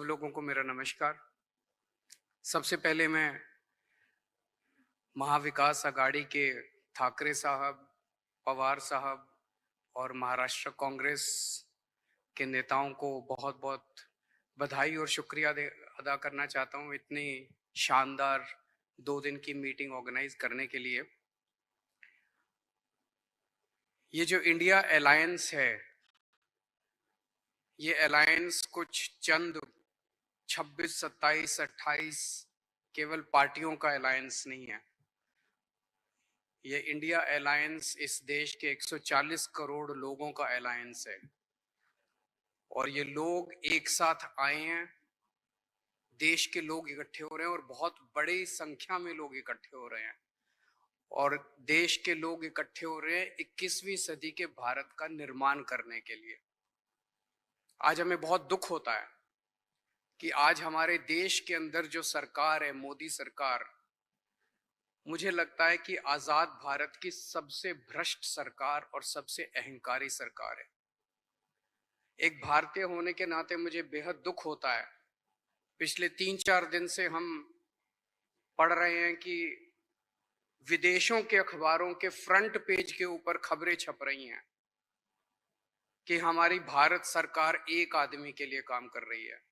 लोगों को मेरा नमस्कार। सबसे पहले मैं महाविकास आघाड़ी के ठाकरे साहब, पवार साहब और महाराष्ट्र कांग्रेस के नेताओं को बहुत बहुत बधाई और शुक्रिया अदा करना चाहता हूं इतनी शानदार 2 दिन की मीटिंग ऑर्गेनाइज करने के लिए। ये जो इंडिया अलायंस है, ये अलायंस कुछ चंद 26, 27, 28 केवल पार्टियों का अलायंस नहीं है। ये इंडिया अलायंस इस देश के 140 करोड़ लोगों का अलायंस है और ये लोग एक साथ आए हैं। देश के लोग इकट्ठे हो रहे हैं और बहुत बड़ी संख्या में लोग इकट्ठे हो रहे हैं और देश के लोग इकट्ठे हो रहे हैं 21वीं सदी के भारत का निर्माण करने के लिए। आज हमें बहुत दुख होता है कि आज हमारे देश के अंदर जो सरकार है, मोदी सरकार, मुझे लगता है कि आजाद भारत की सबसे भ्रष्ट सरकार और सबसे अहंकारी सरकार है। एक भारतीय होने के नाते मुझे बेहद दुख होता है। पिछले 3-4 दिन से हम पढ़ रहे हैं कि विदेशों के अखबारों के फ्रंट पेज के ऊपर खबरें छप रही हैं कि हमारी भारत सरकार एक आदमी के लिए काम कर रही है।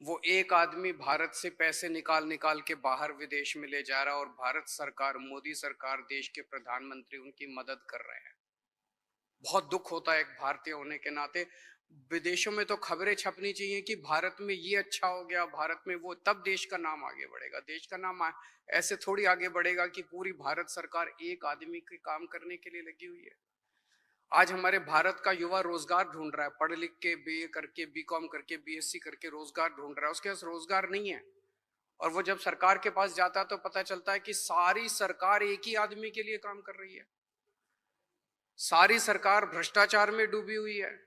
वो एक आदमी भारत से पैसे निकाल निकाल के बाहर विदेश में ले जा रहा है और भारत सरकार, मोदी सरकार, देश के प्रधानमंत्री उनकी मदद कर रहे हैं। बहुत दुख होता है एक भारतीय होने के नाते। विदेशों में तो खबरें छपनी चाहिए कि भारत में ये अच्छा हो गया, भारत में वो, तब देश का नाम आगे बढ़ेगा। देश का नाम ऐसे थोड़ी आगे बढ़ेगा कि पूरी भारत सरकार एक आदमी के काम करने के लिए लगी हुई है। आज हमारे भारत का युवा रोजगार ढूंढ रहा है, पढ़ लिख के, बीए करके, बीकॉम करके, बीएससी करके रोजगार ढूंढ रहा है। उसके पास रोजगार नहीं है और वो जब सरकार के पास जाता है तो पता चलता है कि सारी सरकार एक ही आदमी के लिए काम कर रही है। सारी सरकार भ्रष्टाचार में डूबी हुई है।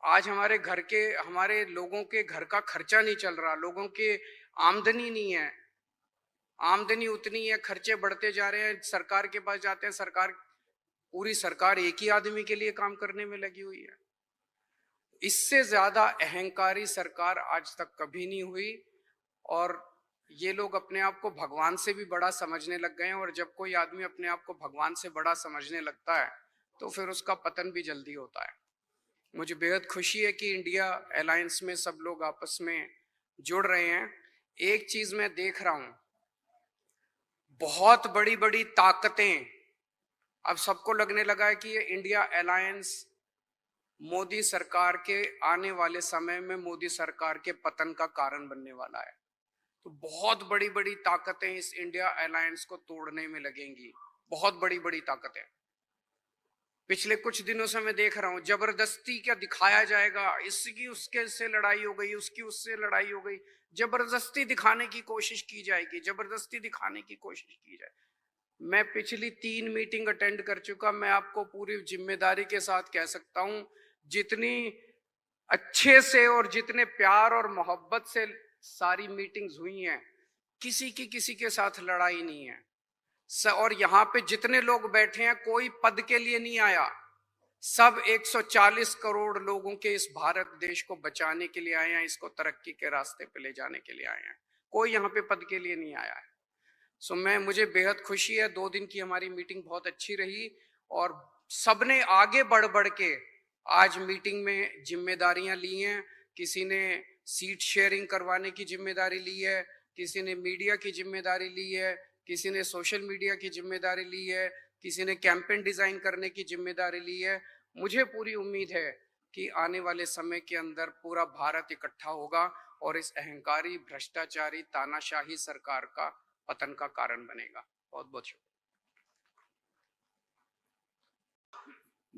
आज हमारे लोगों के घर का खर्चा नहीं चल रहा, लोगों के आमदनी नहीं है, आमदनी उतनी है, खर्चे बढ़ते जा रहे हैं। सरकार के पास जाते हैं, पूरी सरकार एक ही आदमी के लिए काम करने में लगी हुई है। इससे ज्यादा अहंकारी सरकार आज तक कभी नहीं हुई और ये लोग अपने आप को भगवान से भी बड़ा समझने लग गए हैं और जब कोई आदमी अपने आप को भगवान से बड़ा समझने लगता है तो फिर उसका पतन भी जल्दी होता है। मुझे बेहद खुशी है कि इंडिया अलायंस में सब लोग आपस में जुड़ रहे हैं। एक चीज मैं देख रहा हूं, बहुत बड़ी बड़ी ताकतें, अब सबको लगने लगा है कि ये इंडिया अलायंस मोदी सरकार के आने वाले समय में मोदी सरकार के पतन का कारण बनने वाला है। तो बहुत बड़ी बड़ी ताकतें इस इंडिया अलायंस को तोड़ने में लगेंगी, बहुत बड़ी बड़ी ताकतें। पिछले कुछ दिनों से मैं देख रहा हूं जबरदस्ती क्या दिखाया जाएगा, इसकी उसके से लड़ाई हो गई, उसकी उससे लड़ाई हो गई, जबरदस्ती दिखाने की कोशिश की जाएगी, जबरदस्ती दिखाने की कोशिश की जाए। मैं पिछली 3 मीटिंग अटेंड कर चुका, मैं आपको पूरी जिम्मेदारी के साथ कह सकता हूं, जितनी अच्छे से और जितने प्यार और मोहब्बत से सारी मीटिंग्स हुई हैं, किसी के साथ लड़ाई नहीं है। और यहां पे जितने लोग बैठे हैं कोई पद के लिए नहीं आया, सब 140 करोड़ लोगों के इस भारत देश को बचाने के लिए आए हैं, इसको तरक्की के रास्ते पे ले जाने के लिए आए हैं। कोई यहाँ पे पद के लिए नहीं आया है। मुझे बेहद खुशी है। 2 दिन की हमारी मीटिंग बहुत अच्छी रही और सबने आगे बढ़ बढ़ के आज मीटिंग में जिम्मेदारियां ली हैं। किसी ने सीट शेयरिंग करवाने की जिम्मेदारी ली है, किसी ने मीडिया की जिम्मेदारी ली है, किसी ने सोशल मीडिया की जिम्मेदारी ली है, किसी ने कैंपेन डिजाइन करने की जिम्मेदारी ली है। मुझे पूरी उम्मीद है कि आने वाले समय के अंदर पूरा भारत इकट्ठा होगा और इस अहंकारी, भ्रष्टाचारी, तानाशाही सरकार का पतन का कारण बनेगा। बहुत बहुत शुक्रिया।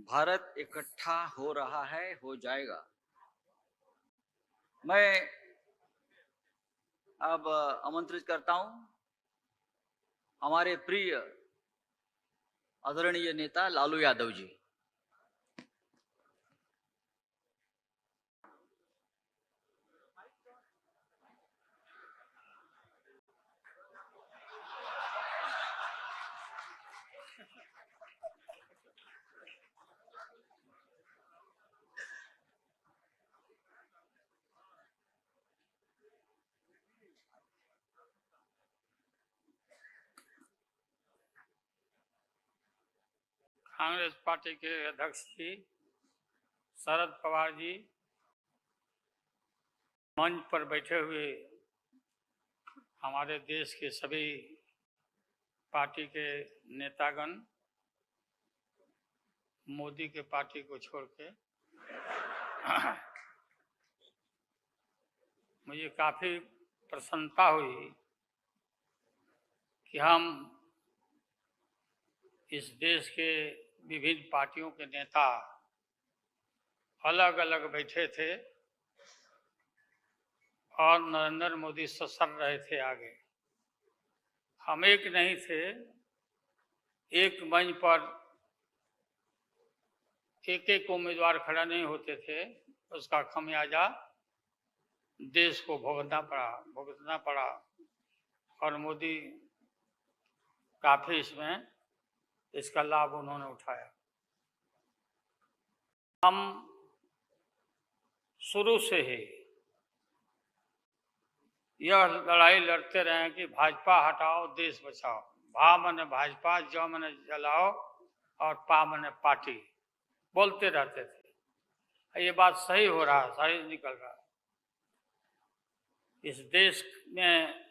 भारत इकट्ठा हो रहा है, हो जाएगा। मैं अब आमंत्रित करता हूं हमारे प्रिय आदरणीय नेता लालू यादव जी। कांग्रेस पार्टी के अध्यक्ष जी शरद पवार जी, मंच पर बैठे हुए हमारे देश के सभी पार्टी के नेतागण, मोदी के पार्टी को छोड़ के, मुझे काफी प्रसन्नता हुई कि हम इस देश के विभिन्न पार्टियों के नेता अलग अलग बैठे थे और नरेंद्र मोदी ससर रहे थे आगे। हम एक नहीं थे, एक मंच पर एक एक उम्मीदवार खड़ा नहीं होते थे, उसका खमियाजा देश को भुगतना पड़ा और मोदी काफी इसका लाभ उन्होंने उठाया। हम शुरू से ही यह लड़ाई लड़ते रहे कि भाजपा हटाओ देश बचाओ। भा मने भाजपा, ज मने जलाओ और पा मने पार्टी, बोलते रहते थे। ये बात सही हो रहा है, सही निकल रहा है। इस देश में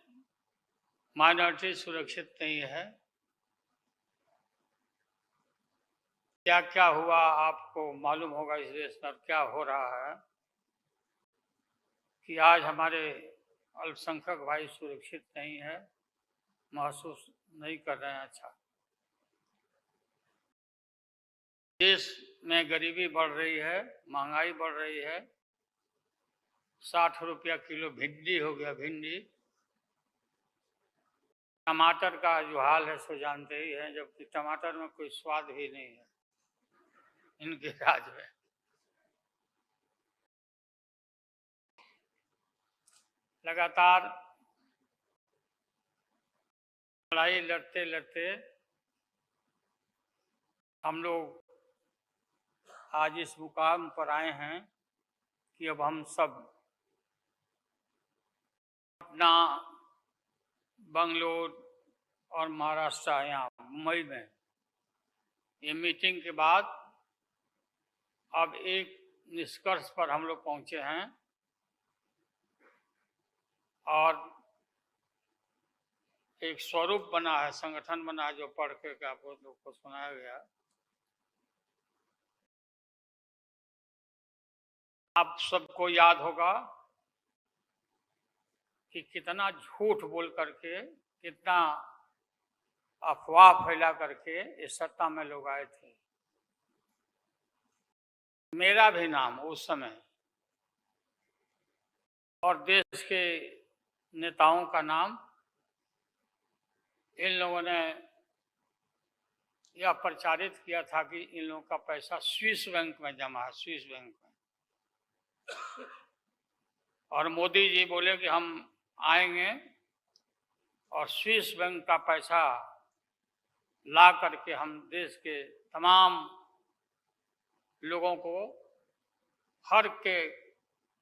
माइनॉरिटी सुरक्षित नहीं है। क्या क्या हुआ आपको मालूम होगा इस देश में क्या हो रहा है कि आज हमारे अल्पसंख्यक भाई सुरक्षित नहीं है, महसूस नहीं कर रहे हैं। अच्छा, देश में गरीबी बढ़ रही है, महंगाई बढ़ रही है। 60 रुपया किलो भिंडी हो गया, भिंडी। टमाटर का जो हाल है सो जानते ही हैं, जबकि टमाटर में कोई स्वाद भी नहीं है इनके राज में। लगातार लड़ाई लड़ते लड़ते हम लोग आज इस मुकाम पर आए हैं कि अब हम सब अपना बंगलोर और महाराष्ट्र यहाँ मुंबई में ये मीटिंग के बाद अब एक निष्कर्ष पर हम लोग पहुंचे हैं और एक स्वरूप बना है, संगठन बना है, जो पढ़ के आप लोग को सुनाया गया। आप सबको याद होगा कि कितना झूठ बोल करके, कितना अफवाह फैला करके इस सत्ता में लोग आए थे। मेरा भी नाम उस समय और देश के नेताओं का नाम इन लोगों ने यह प्रचारित किया था कि इन लोगों का पैसा स्विस बैंक में जमा है, स्विस बैंक में। और मोदी जी बोले कि हम आएंगे और स्विस बैंक का पैसा ला करके हम देश के तमाम लोगों को, हर के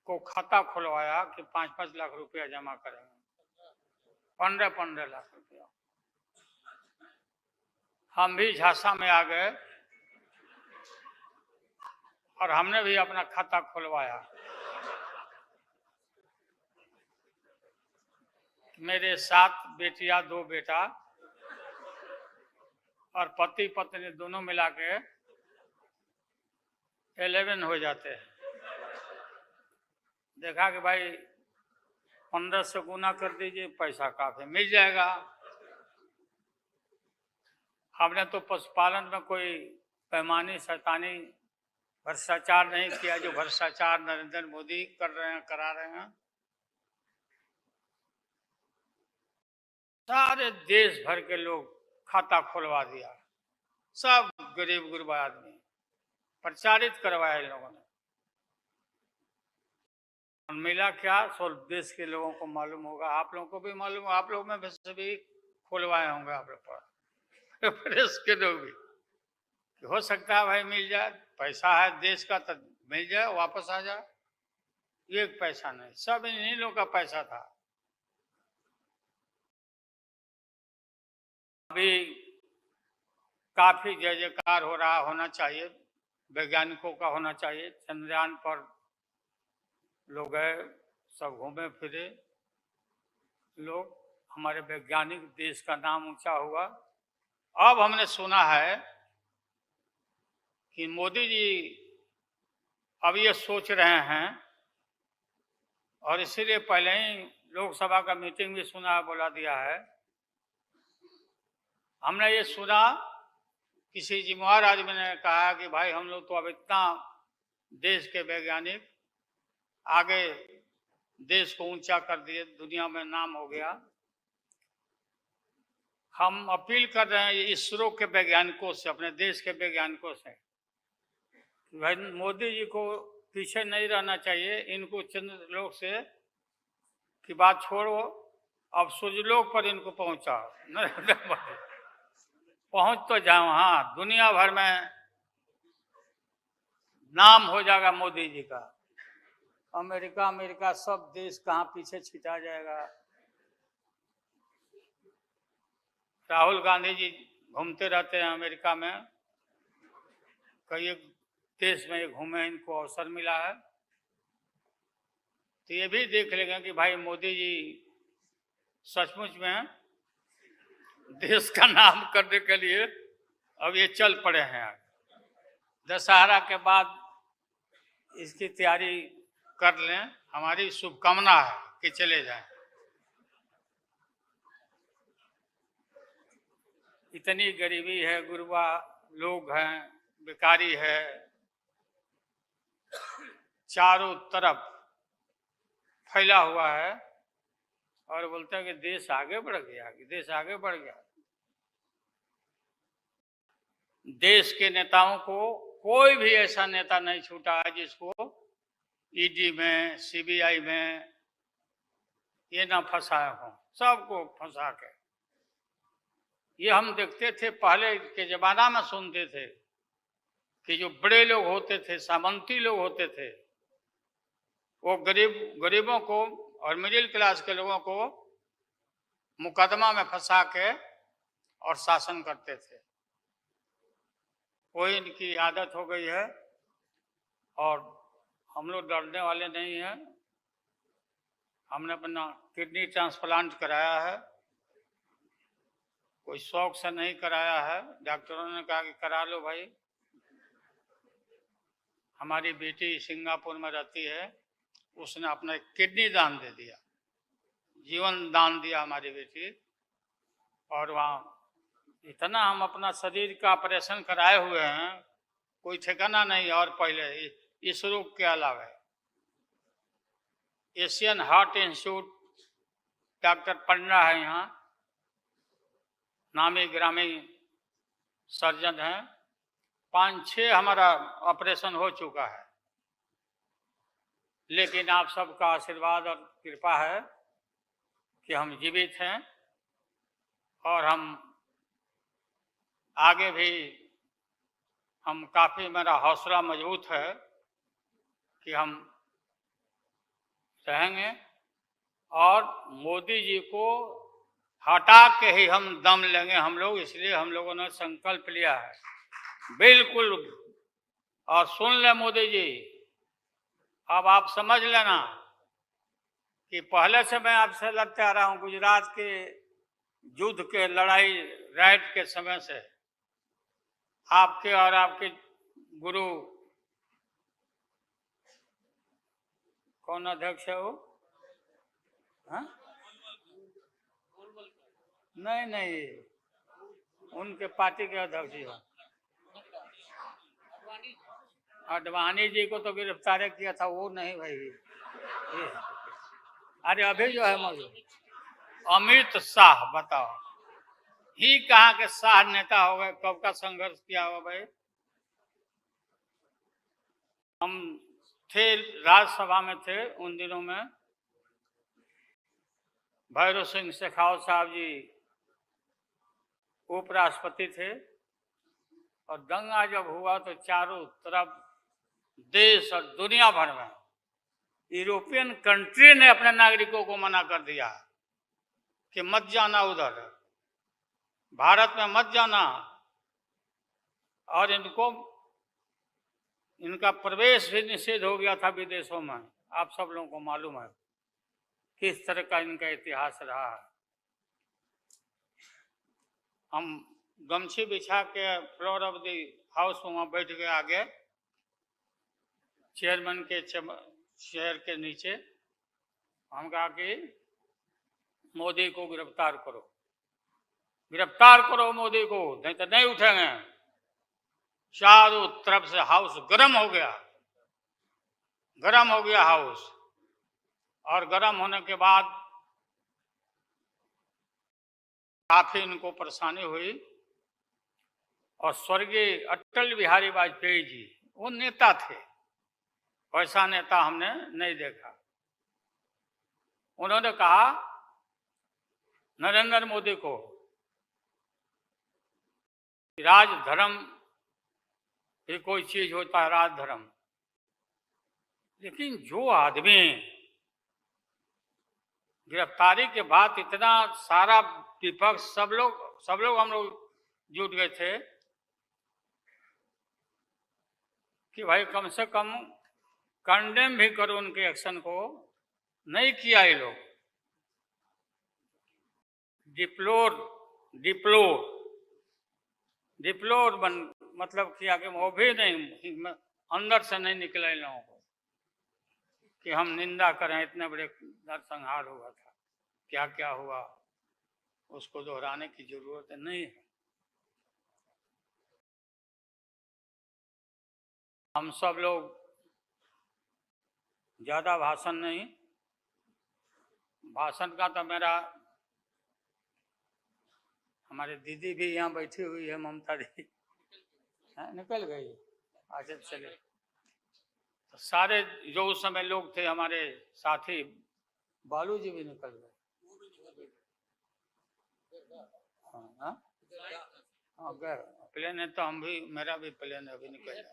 को खाता खुलवाया कि 5-5 लाख रुपया जमा करेंगे, 15-15 लाख रुपया। हम भी झांसा में आ गए और हमने भी अपना खाता खुलवाया। मेरे 7 बेटियां 2 बेटा और पति पत्नी दोनों मिला के 11 हो जाते हैं। देखा कि भाई 15 से गुना कर दीजिए, पैसा काफी मिल जाएगा। हमने तो पशुपालन में कोई पैमानी शैतानी भ्रष्टाचार नहीं किया, जो भ्रष्टाचार नरेंद्र मोदी कर रहे हैं, करा रहे हैं। सारे देश भर के लोग खाता खुलवा दिया, सब गरीब गुरबा आदमी प्रचारित करवाया इन लोगों ने। और मिला क्या, सो देश के लोगों को मालूम होगा, आप लोगों को भी मालूम, आप लोग में भी खुलवाए होंगे आप लोग पर, प्रेस के लोग भी। हो सकता है भाई मिल जाए, पैसा है देश का तो मिल जाए, वापस आ जाए। एक पैसा नहीं, सब इन्हीं लोगों का पैसा था। अभी काफी जय जयकार हो रहा होना चाहिए, वैज्ञानिकों का होना चाहिए। चंद्रयान पर लोग गए, सब घूमे फिरे लोग, हमारे वैज्ञानिक, देश का नाम ऊंचा हुआ। अब हमने सुना है कि मोदी जी अब ये सोच रहे हैं, और इसीलिए पहले ही लोकसभा का मीटिंग भी सुना, बोला दिया है। हमने ये सुना, किसी जिम्मेवार आदमी ने कहा कि भाई हम लोग तो अब इतना देश के वैज्ञानिक आगे देश को ऊंचा कर दिए, दुनिया में नाम हो गया। हम अपील कर रहे हैं इसरो के वैज्ञानिकों से, अपने देश के वैज्ञानिकों से, भाई मोदी जी को पीछे नहीं रहना चाहिए। इनको चंद्रलोक से की बात छोड़ो, अब सूर्यलोक पर इनको पहुंचाओ। पहुंच तो जाओ, हाँ, दुनिया भर में नाम हो जाएगा मोदी जी का। अमेरिका सब देश कहाँ पीछे छिटा जाएगा। राहुल गांधी जी घूमते रहते हैं अमेरिका में, कई देश में घूमे, इनको अवसर मिला है। तो ये भी देख लेंगे कि भाई मोदी जी सचमुच में देश का नाम करने के लिए अब ये चल पड़े हैं। दशहरा के बाद इसकी तैयारी कर लें, हमारी शुभकामना है कि चले जाएं। इतनी गरीबी है, गुरबा लोग हैं, बेकारी है, चारों तरफ फैला हुआ है, और बोलते हैं कि देश आगे बढ़ गया, कि देश आगे बढ़ गया। देश के नेताओं को कोई भी ऐसा नेता नहीं छूटा है जिसको ईडी में, सीबीआई में ये ना फंसाया हो, सबको फंसा के। ये हम देखते थे, पहले के जमाना में सुनते थे कि जो बड़े लोग होते थे, सामंती लोग होते थे, वो गरीबों को और मिडिल क्लास के लोगों को मुकदमा में फंसा के और शासन करते थे। कोई इनकी आदत हो गई है, और हम लोग डरने वाले नहीं हैं। हमने अपना किडनी ट्रांसप्लांट कराया है, कोई शौक से नहीं कराया है। डॉक्टरों ने कहा कि करा लो भाई। हमारी बेटी सिंगापुर में रहती है, उसने अपना किडनी दान दे दिया, जीवन दान दिया हमारी बेटी। और वहाँ इतना हम अपना शरीर का ऑपरेशन कराए हुए हैं, कोई ठिकाना नहीं। और पहले इस रोग के अलावा एशियन हार्ट इंस्टीट्यूट, डॉक्टर पन्ना है यहाँ, नामी ग्रामी सर्जन हैं, 5-6 हमारा ऑपरेशन हो चुका है। लेकिन आप सबका आशीर्वाद और कृपा है कि हम जीवित हैं, और हम आगे भी, हम काफ़ी, मेरा हौसला मजबूत है कि हम रहेंगे, और मोदी जी को हटा के ही हम दम लेंगे हम लोग। इसलिए हम लोगों ने संकल्प लिया है, बिल्कुल। और सुन ले मोदी जी, अब आप समझ लेना कि पहले से मैं आपसे लड़ते आ रहा हूँ, गुजरात के युद्ध के लड़ाई राइट के समय से। आपके और आपके गुरु, कौन अध्यक्ष है वो? हाँ? नहीं, उनके पार्टी के अध्यक्ष ही हो। आडवाणी जी को तो गिरफ्तार किया था, वो नहीं भाई। अरे अभी जो है मौजूद अमित शाह, बताओ, ही कहाँ के शाह नेता हो गए? कब का संघर्ष किया हुआ भाई। हम थे, राज्यसभा में थे उन दिनों में, भैरव सिंह शेखावत साहब जी उपराष्ट्रपति थे, और दंगा जब हुआ तो चारों तरफ देश और दुनिया भर में यूरोपियन कंट्री ने अपने नागरिकों को मना कर दिया कि मत जाना उधर, भारत में मत जाना। और इनका प्रवेश भी निषेध हो गया था विदेशों में। आप सब लोगों को मालूम है किस तरह का इनका इतिहास रहा है। हम गमछी बिछा के फ्लोर ऑफ द हाउस वहां बैठ गए आगे चेयरमैन के चेयर के नीचे। हम कहा कि मोदी को गिरफ्तार करो, गिरफ्तार करो मोदी को, नहीं तो नहीं उठेंगे। चारों तरफ से हाउस गर्म हो गया, गर्म हो गया हाउस। और गर्म होने के बाद काफी इनको परेशानी हुई। और स्वर्गीय अटल बिहारी वाजपेयी जी वो नेता थे, वैसा नेता हमने नहीं देखा। उन्होंने कहा नरेंद्र मोदी को राज धर्म भी कोई चीज होता है, राज धर्म। लेकिन जो आदमी गिरफ्तारी के बाद इतना सारा विपक्ष सब लोग हम लोग जुट गए थे कि भाई कम से कम कंडेम भी करो उनके एक्शन को, नहीं किया ये लोग। डिप्लोर मतलब किया कि वो भी नहीं, अंदर से नहीं निकला इन लोगों को कि हम निंदा करें। इतने बड़े नरसंहार हुआ था, क्या क्या हुआ उसको दोहराने की जरूरत नहीं है। हम सब लोग ज्यादा भाषण नहीं, भाषण का तो मेरा, हमारे दीदी भी यहाँ बैठी हुई है, ममता दीदी निकल गई। अच्छा चले, तो सारे जो उस समय लोग थे हमारे साथी, बालू जी भी निकल गए। हाँ गए प्लेन है तो हम भी, मेरा भी प्लेन अभी निकल गया।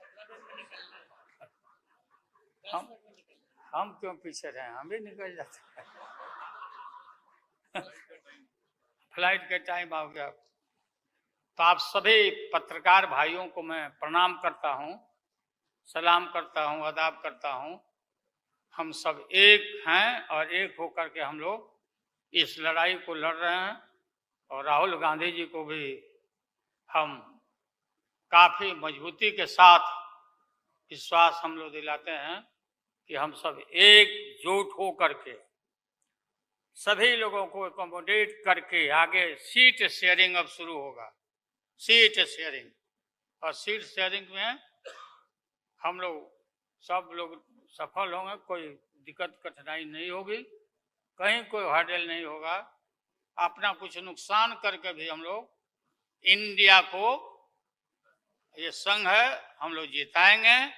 हम क्यों पीछे रहे, हम भी निकल जाते हैं। फ्लाइट के टाइम आ गया। तो आप सभी पत्रकार भाइयों को मैं प्रणाम करता हूं, सलाम करता हूं, आदाब करता हूं। हम सब एक हैं और एक होकर के हम लोग इस लड़ाई को लड़ रहे हैं। और राहुल गांधी जी को भी हम काफी मजबूती के साथ विश्वास हम लोग दिलाते हैं कि हम सब एकजुट हो करके सभी लोगों को एकोमोडेट करके आगे सीट शेयरिंग अब शुरू होगा। सीट शेयरिंग, और सीट शेयरिंग में हम लोग सब लोग सफल होंगे, कोई दिक्कत कठिनाई नहीं होगी, कहीं कोई हर्डल नहीं होगा। अपना कुछ नुकसान करके भी हम लोग इंडिया को, ये संघ है, हम लोग जिताएंगे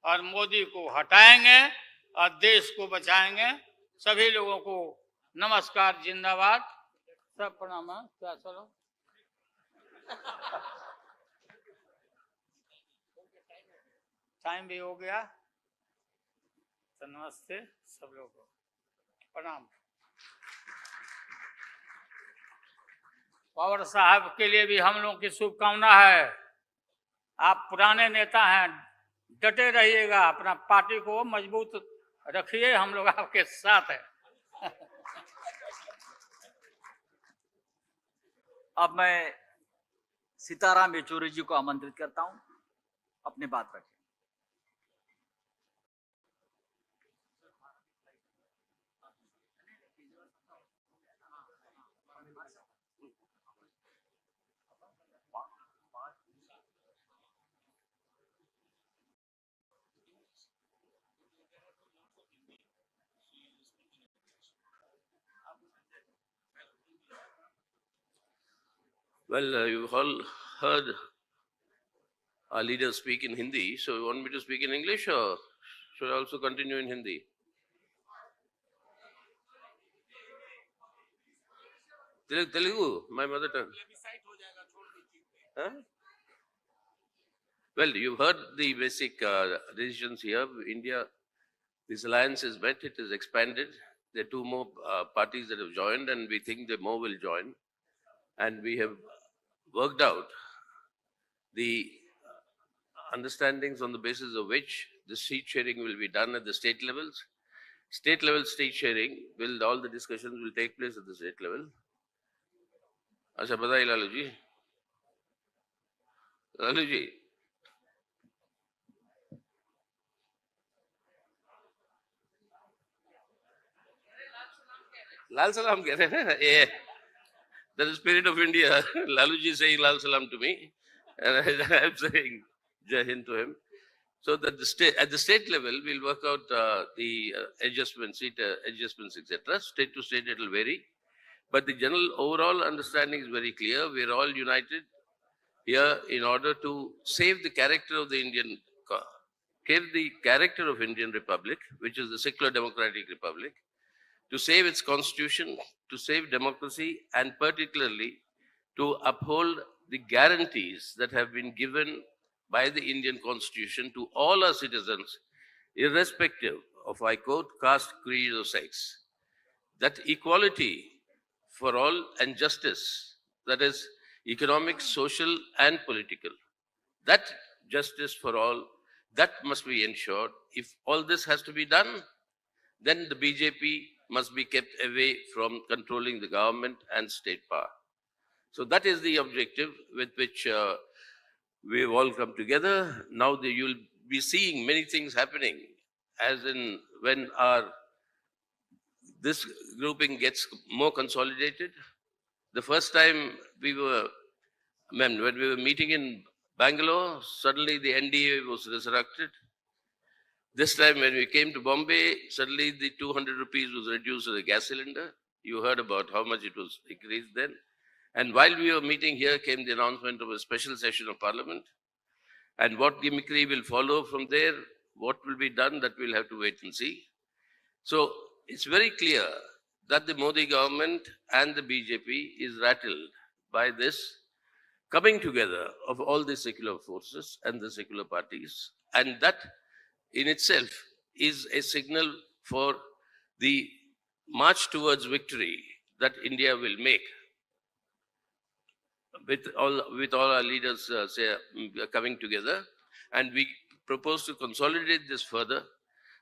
और मोदी को हटाएंगे और देश को बचाएंगे। सभी लोगों को नमस्कार, जिंदाबाद, सब प्रणाम। क्या चलो टाइम भी हो गया, तो नमस्ते सब लोगों को, प्रणाम। पवार साहब के लिए भी हम लोगों की शुभकामना है। आप पुराने नेता हैं, डटे रहिएगा, अपना पार्टी को मजबूत रखिए, हम लोग आपके साथ हैं। अब मैं सीताराम येचुरी जी को आमंत्रित करता हूं, अपनी बात रखें। Well, you've all heard our leaders speak in Hindi, so you want me to speak in English or should I also continue in Hindi? Telugu, my mother tongue. Huh? Well, you've heard the basic decisions here. India, this alliance is met, it is expanded. There are two more parties that have joined, and we think that more will join. And we have worked out the understandings on the basis of which the seat sharing will be done at the state levels. State level seat sharing all the discussions will take place at the state level. अच्छा बताइए लालू जी. लालू जी. लाल सलाम कह रहे हैं ना ये. The spirit of India. Lalu ji saying Lal Salam to me, and I am saying Jai Hind to him. So that at the state level, we'll work out the adjustments, seat adjustments, etc. State to state, it will vary. But the general overall understanding is very clear. We are all united here in order to save the character of the Indian Republic, which is the secular democratic republic, to save its constitution, to save democracy, and particularly to uphold the guarantees that have been given by the Indian constitution to all our citizens, irrespective of, I quote, caste, creed, or sex. That equality for all and justice, that is economic, social, and political, that justice for all, that must be ensured. If all this has to be done, then the BJP must be kept away from controlling the government and state power. So that is the objective with which we've all come together. Now you'll be seeing many things happening, as in when this grouping gets more consolidated. The first time when we were meeting in Bangalore, suddenly the I.N.D.I.A was resurrected. This time when we came to Bombay, suddenly the 200 rupees was reduced to the gas cylinder. You heard about how much it was increased then. And while we were meeting here came the announcement of a special session of Parliament. And what gimmickry will follow from there, what will be done, that we'll have to wait and see. So it's very clear that the Modi government and the BJP is rattled by this coming together of all the secular forces and the secular parties. And that in itself is a signal for the march towards victory that India will make with all our leaders coming together. And we propose to consolidate this further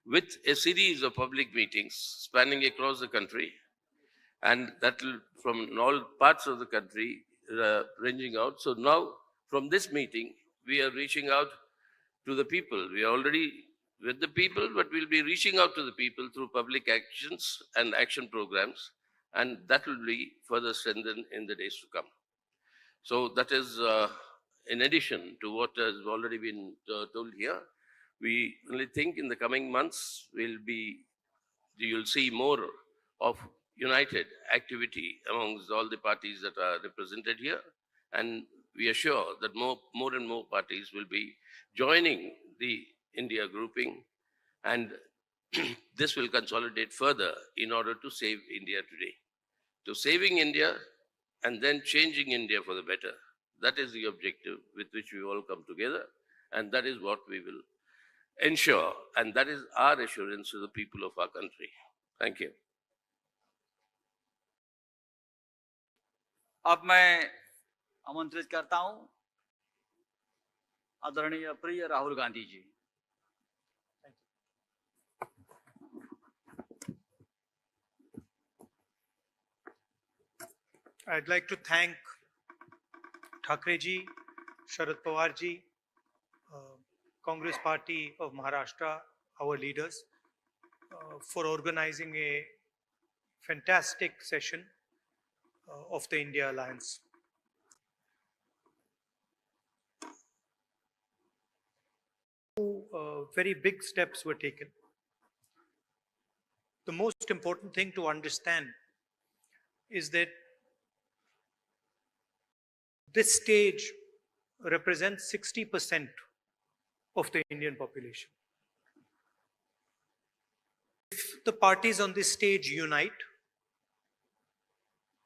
with a series of public meetings spanning across the country, and that will from all parts of the country ranging out. So now from this meeting, we are reaching out to the people. We are already with the people, but we'll be reaching out to the people through public actions and action programs, and that will be further strengthened in the days to come. So that is in addition to what has already been told here. We only think in the coming months you'll see more of united activity amongst all the parties that are represented here, and we are sure that more and more parties will be joining the India grouping, and this will consolidate further in order to save India today. So saving India and then changing India for the better, that is the objective with which we all come together, and that is what we will ensure, and that is our assurance to the people of our country. Thank you. अब मैं आमंत्रित करता हूं आदरणीय प्रिय Rahul Gandhi ji. I'd like to thank Thakre ji, Sharad Pawar ji, Congress Party of Maharashtra, our leaders, for organizing a fantastic session of the India Alliance. Very big steps were taken. The most important thing to understand is that this stage represents 60% of the Indian population. If the parties on this stage unite,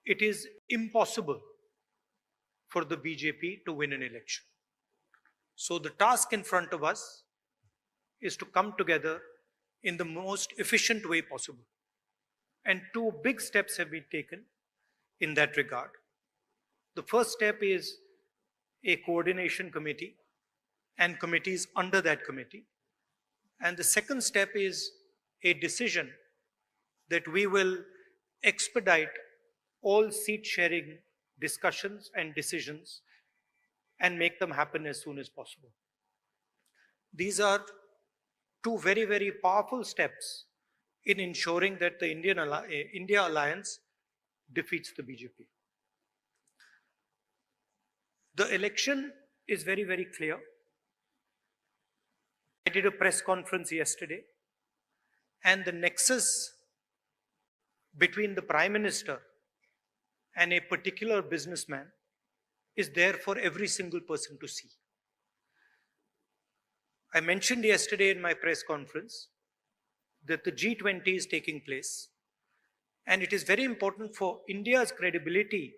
it is impossible for the BJP to win an election. So the task in front of us is to come together in the most efficient way possible. And two big steps have been taken in that regard. The first step is a coordination committee and committees under that committee. And the second step is a decision that we will expedite all seat sharing discussions and decisions and make them happen as soon as possible. These are two very, very powerful steps in ensuring that the India alliance defeats the BJP. The election is very, very clear. I did a press conference yesterday, and the nexus between the Prime Minister and a particular businessman is there for every single person to see. I mentioned yesterday in my press conference that the G20 is taking place, and it is very important for India's credibility,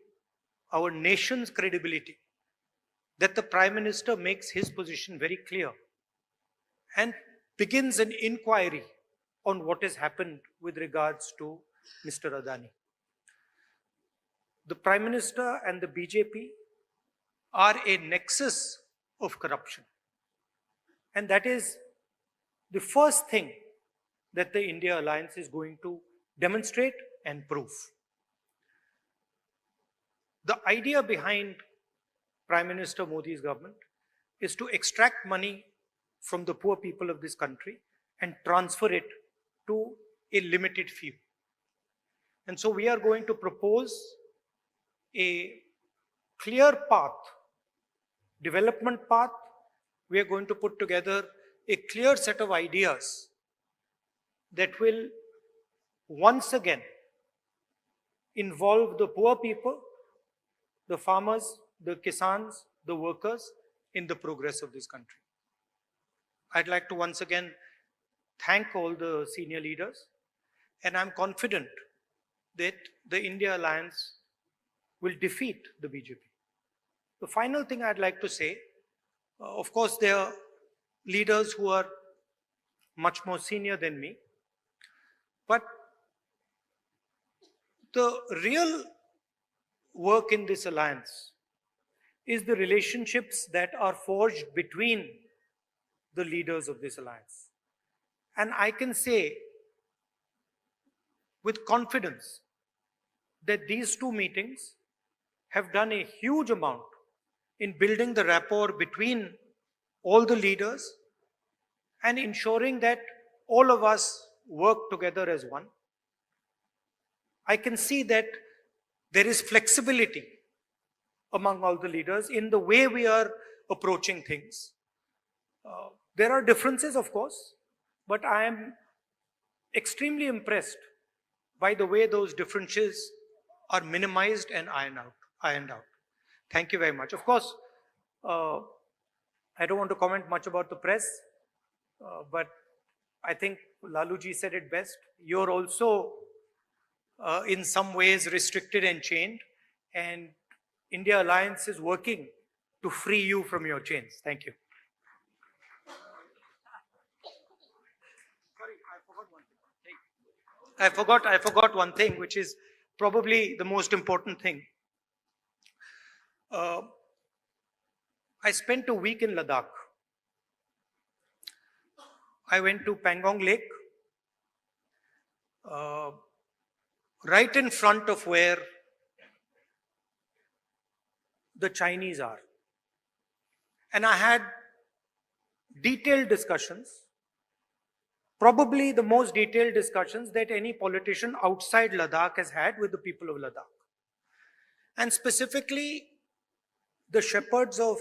our nation's credibility, that the Prime Minister makes his position very clear and begins an inquiry on what has happened with regards to Mr. Adani. The Prime Minister and the BJP are a nexus of corruption. And that is the first thing that the India alliance is going to demonstrate and prove. The idea behind Prime Minister Modi's government is to extract money from the poor people of this country and transfer it to a limited few. And so we are going to propose a clear path, development path. We are going to put together a clear set of ideas that will once again involve the poor people, the farmers, the kisans, the workers in the progress of this country. I'd like to once again thank all the senior leaders, and I'm confident that the India alliance will defeat the BJP. The final thing I'd like to say, of course, there are leaders who are much more senior than me, but the real work in this alliance is the relationships that are forged between the leaders of this alliance. And I can say with confidence that these two meetings have done a huge amount in building the rapport between all the leaders and ensuring that all of us work together as one. I can see that there is flexibility among all the leaders in the way we are approaching things. There are differences, of course, but I am extremely impressed by the way those differences are minimized and ironed out. Thank you very much. Of course, I don't want to comment much about the press, but I think Laluji said it best. You're also in some ways restricted and chained, and India Alliance is working to free you from your chains. Thank you. I forgot one thing, which is probably the most important thing. I spent a week in Ladakh. I went to Pangong Lake, right in front of where the Chinese are. And I had detailed discussions, probably the most detailed discussions that any politician outside Ladakh has had with the people of Ladakh. And specifically, the shepherds of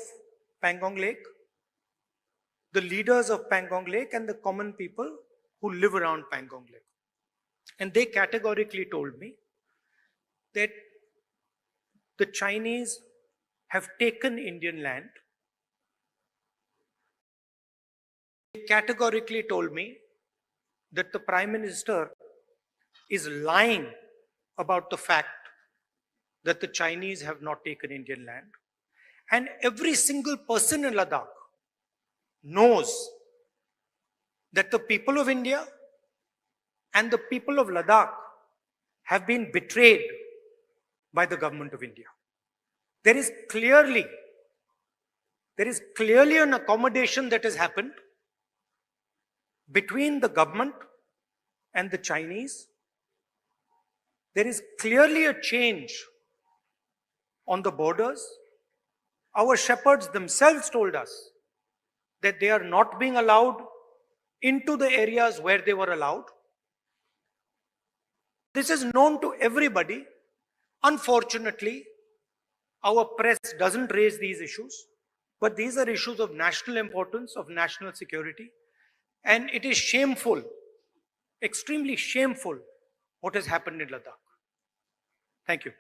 Pangong Lake, the leaders of Pangong Lake, and the common people who live around Pangong Lake. And they categorically told me that the Chinese have taken Indian land. They categorically told me that the Prime Minister is lying about the fact that the Chinese have not taken Indian land. And every single person in Ladakh knows that the people of India and the people of Ladakh have been betrayed by the government of India. There is clearly There is clearly an accommodation that has happened between the government and the Chinese. There is clearly a change on the borders. Our shepherds themselves told us that they are not being allowed into the areas where they were allowed. This is known to everybody. Unfortunately, our press doesn't raise these issues, but these are issues of national importance, of national security, and it is shameful, extremely shameful, what has happened in Ladakh. Thank you.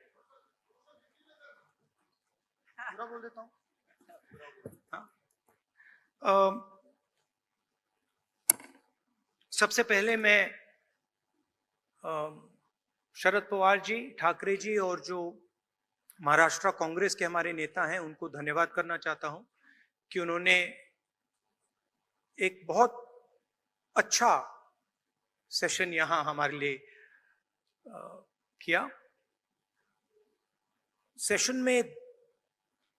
सबसे पहले मैं शरद पवार जी, ठाकरे जी और जो महाराष्ट्र कांग्रेस के हमारे नेता हैं उनको धन्यवाद करना चाहता हूं कि उन्होंने एक बहुत अच्छा सेशन यहां हमारे लिए किया। सेशन में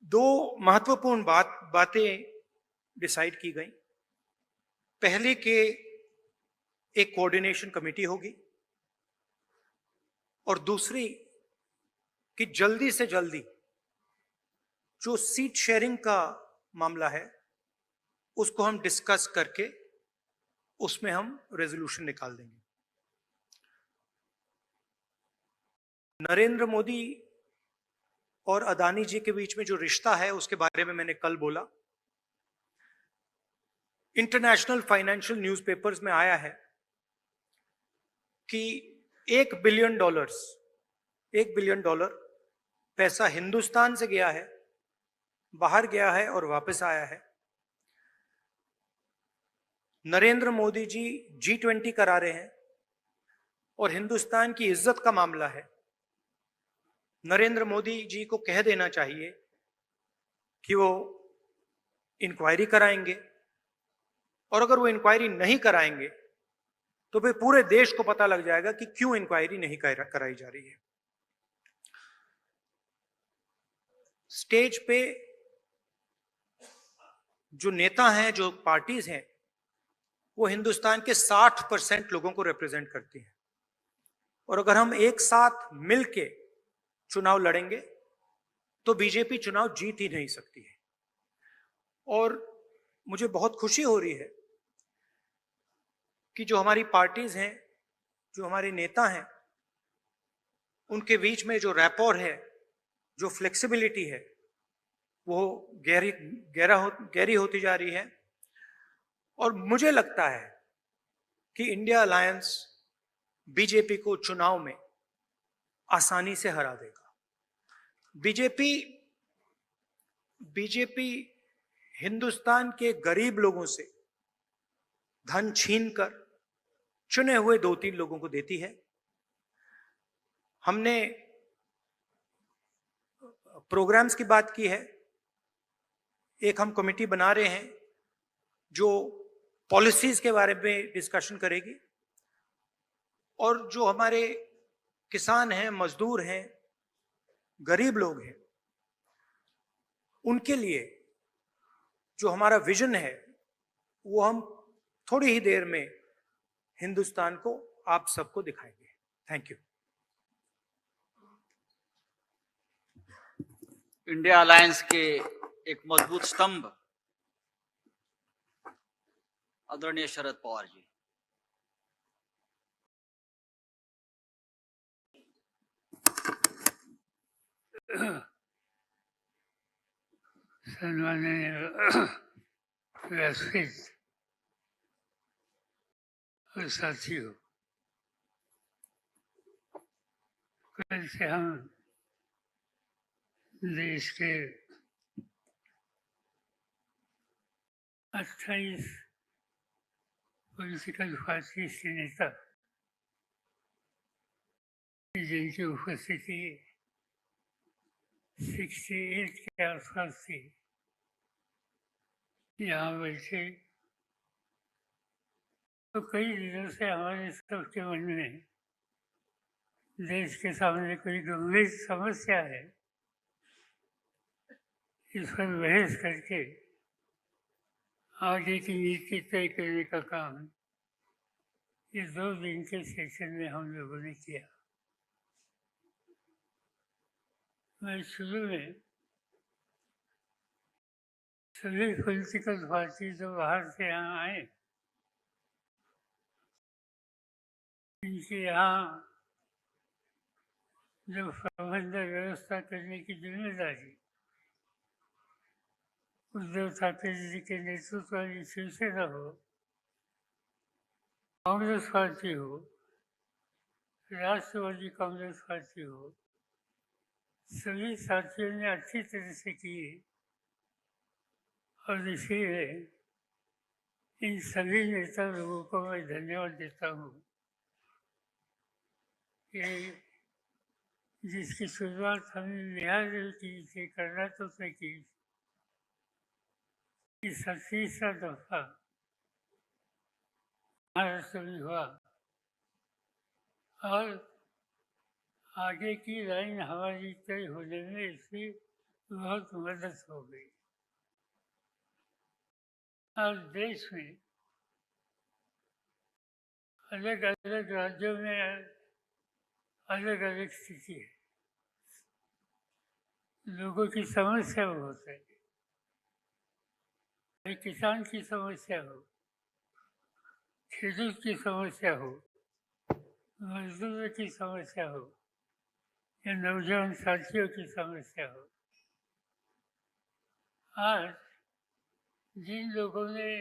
दो महत्वपूर्ण बातें डिसाइड की गई। पहले के एक कोऑर्डिनेशन कमेटी होगी और दूसरी कि जल्दी से जल्दी जो सीट शेयरिंग का मामला है उसको हम डिस्कस करके उसमें हम रेजोल्यूशन निकाल देंगे। नरेंद्र मोदी और अदानी जी के बीच में जो रिश्ता है उसके बारे में मैंने कल बोला। इंटरनेशनल फाइनेंशियल न्यूज़पेपर्स में आया है कि $1 बिलियन पैसा हिंदुस्तान से गया है, बाहर गया है और वापस आया है। नरेंद्र मोदी जी G20 करा रहे हैं और हिंदुस्तान की इज्जत का मामला है। नरेंद्र मोदी जी को कह देना चाहिए कि वो इंक्वायरी कराएंगे, और अगर वो इंक्वायरी नहीं कराएंगे तो फिर पूरे देश को पता लग जाएगा कि क्यों इंक्वायरी नहीं कराई जा रही है। स्टेज पे जो नेता हैं, जो पार्टीज हैं, वो हिंदुस्तान के 60% लोगों को रिप्रेजेंट करती हैं, और अगर हम एक साथ मिलके चुनाव लड़ेंगे तो बीजेपी चुनाव जीत ही नहीं सकती है। और मुझे बहुत खुशी हो रही है कि जो हमारी पार्टीज हैं, जो हमारे नेता हैं, उनके बीच में जो रैपोर है, जो फ्लेक्सिबिलिटी है, वो गहरी होती जा रही है। और मुझे लगता है कि इंडिया अलायंस बीजेपी को चुनाव में आसानी से हरा देगा। बीजेपी हिंदुस्तान के गरीब लोगों से धन छीनकर चुने हुए 2-3 लोगों को देती है। हमने प्रोग्राम्स की बात की है। एक हम कमेटी बना रहे हैं जो पॉलिसीज के बारे में डिस्कशन करेगी, और जो हमारे किसान हैं, मजदूर हैं, गरीब लोग हैं, उनके लिए जो हमारा विजन है वो हम थोड़ी ही देर में हिंदुस्तान को, आप सबको दिखाएंगे। Thank you. इंडिया अलायंस के एक मजबूत स्तंभ आदरणीय शरद पवार जी। सम्माननीय वैश्विक और साथियों, कल से हम देश के 28 पॉलिटिकल पार्टी के नेता जिनकी उपस्थिति 68 के आसपास थी, यहाँ बैठे, तो कई दिनों से हमारे सबके मन में देश के सामने कोई गंभीर समस्या है, इस पर बहस करके आगे की नीति तय करने का काम इस 2 दिन के सेशन में हम लोगों ने किया। मैं शुरू में सभी पॉलिटिकल पार्टी जो बाहर से यहाँ आए, इनके यहाँ जो प्रबंध व्यवस्था करने की जिम्मेदारी उद्धव ठाकरे जी के नेतृत्व वाली शिवसेना हो, कांग्रेस पार्टी हो, राष्ट्रवादी कांग्रेस पार्टी हो, सभी साथियों ने अच्छी तरह से की और इसीलिए इन सभी नेता लोगों को मैं धन्यवाद देता हूँ कि जिसकी शुरुआत हमने बिहार की थी, कर्नाटक से की, इस 37वां दफा महाराष्ट्र में हुआ और आगे की लाइन हमारी तय होने में इसकी बहुत मदद हो गई। और देश में अलग अलग राज्यों में अलग अलग स्थिति है, लोगों की समस्या बहुत है। किसान की समस्या हो, खेडूत की समस्या हो, मजदूरों की समस्या हो या नौजवान साथियों की समस्या हो, आज जिन लोगों ने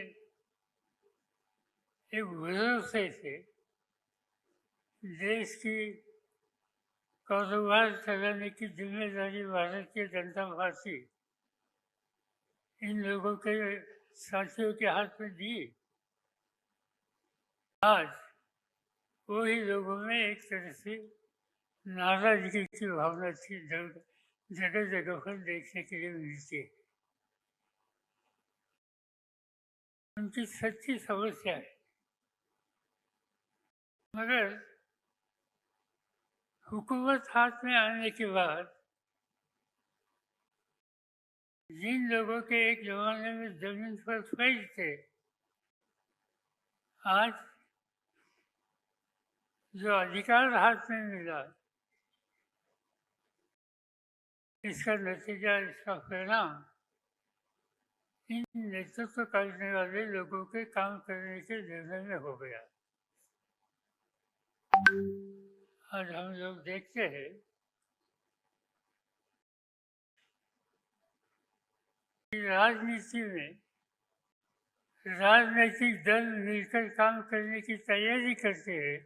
एक भरोसे से देश की कारोबार चलाने की जिम्मेदारी भारतीय जनता पार्टी इन लोगों के साथियों के हाथ में दी, आज वही लोगों में एक तरह से नाराजगी की भावना थी जगह जगह पर देखने के लिए मिलती है। उनकी सच्ची समस्या है, मगर हुकूमत हाथ में आने के बाद जिन लोगों के एक जमाने में जमीन पर फैज थे, आज जो अधिकार हाथ में मिला, इसका नतीजा, इसका परिणाम इन नेतृत्व करने वाले लोगों के काम करने के निर्णय में हो गया। आज हम लोग देखते हैं कि राजनीति में राजनीतिक दल मिलकर काम करने की तैयारी करते हैं,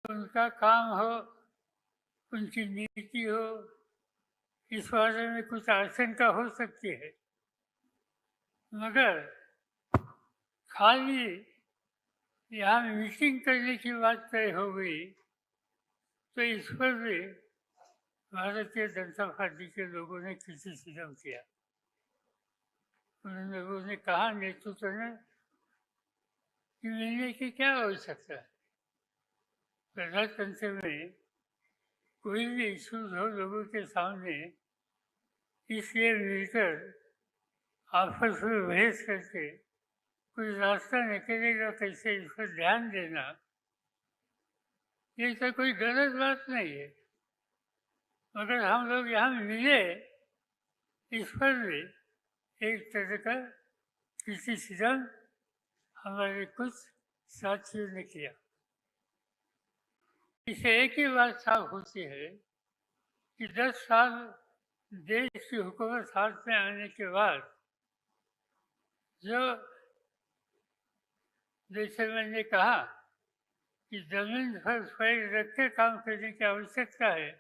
उनका काम हो, उनकी नीति हो, इस बारे में कुछ आशंका हो सकती है, मगर खाली यहाँ मीटिंग करने की बात तय हो गई तो इस पर भी भारतीय जनता पार्टी के लोगों ने क्रिटिसिज्म किया। उन लोगों ने कहा, नेतृत्व ने, कि मिलने की क्या आवश्यकता है, प्रजातंत्र में कोई भी इशूज हो लोगों के सामने, इसलिए मिलकर आपस में बहस करके कोई रास्ता निकलेगा कैसे, इस पर ध्यान देना, ये तो कोई गलत बात नहीं है, मगर हम लोग यहाँ मिले इस पर भी एक तरह का क्रिटिसिज्म हमारे कुछ साथियों ने किया। इसे एक ही बात साफ होती है कि 10 साल देश की हुकूमत हाथ में आने के बाद जो, जैसे मैंने कहा कि जमीन पर पैर रख के काम करने की आवश्यकता है,